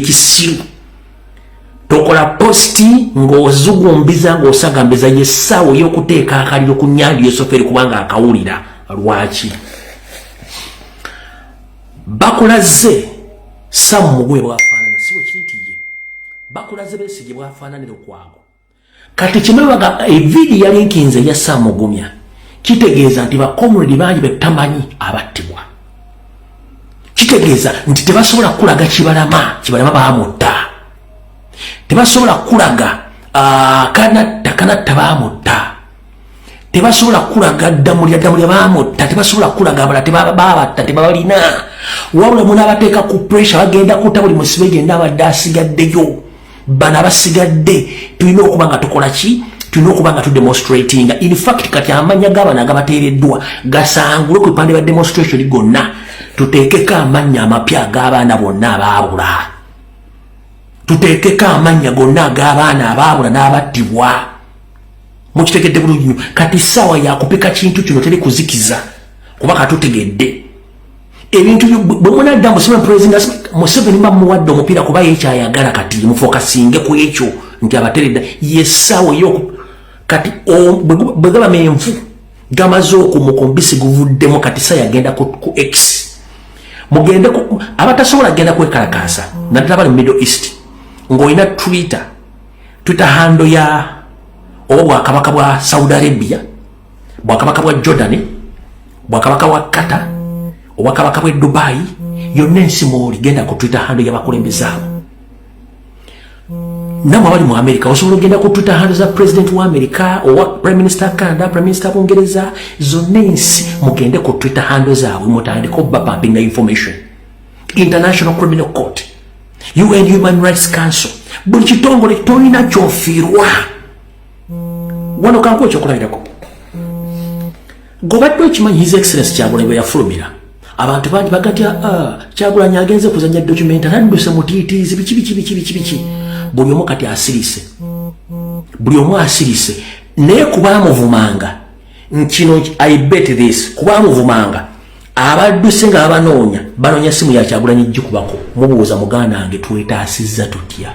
kisiru tokola posti ng'ozugumbiza ng'osagambiza yessawo y'okuteeka akaliro ku nnyanja y'esoferi kubanga akawulira lwaki bakulaze Sam Muguye bwafaanana siwe kintiye bakulaze Besigye bwafaananira okwago kati kimebaga evidi yali nkinze ya Sam Mugumya kitegeeza nti bakomredi bangi betamanyi abattibwa kitegeeza nti tebasobola kulaga kibalama baamutta tebasobola kulaga kanatta baamutta tebasobola kulaga damulya baamutta tebasobola kulaga abala tebabatta tebabalina wabula munabateeka ku pressure bagenda kutta buli musibe genda abadde asigaddeyo bana abasigadde tulina okuba nga tukola ki tulina okuba nga tudemonstrating in fact kati amanya g'abaana agabateereddwa gasangule ku bipande bya demonstration gonna tuteekeko amanya amapya ag'abaana bonna abaabula tuteekeko amanya gonna ag'abaana abaabula n'abattibwa mukitegedde bulungi nnyo kati ssaawa yakupika kintu kino teri kuzikiza kuba katutegedde ebintu bwe munadda Museveni bamuwadde omupiira kuba yekyayagala kati mufokasinge ku ekyo nti abateredda yessaawa kati bwe gaba menvu gamaze okumukombisi guvuddemu kati sa yagenda ku X mugende abatasobola genda kwekalakaasa naddala bali mu Middle East ng'olina Twitter handle ya oba bwakabaka bwa Saudi Arabia bwakabaka bwa Jordan bwakabaka bwa Qatar obwakabaka bwa Dubai yonna ensi mwoli genda ku Twitter handle y'abakulembeze abo namwe abali mu America osobola ogenda ku Twitter handle za President wa America owa Prime Minister Canada Prime Minister Bungereza zonna ensi mugende ku Twitter handle zaabwe mutandika bapampinga information International Criminal Court UN Human Rights Council buli kitongole tolina kyofiirwa wano kankuwa ekyokulabirako gobadde okimanyi His Excellency Kyagulanyi bwe yafulumira abantu bangi bagatya Kyagulanyi agenze kuzanya documentary adduse mutiitiizi biki buli omu kati asirise buli omu asirise naye kubamuvumanga nkino I bet this kubamuvumanga abadduse nga banoonya simu ya Kyagulanyi jjukubako mubuuza muganda wange twetaasizza tutya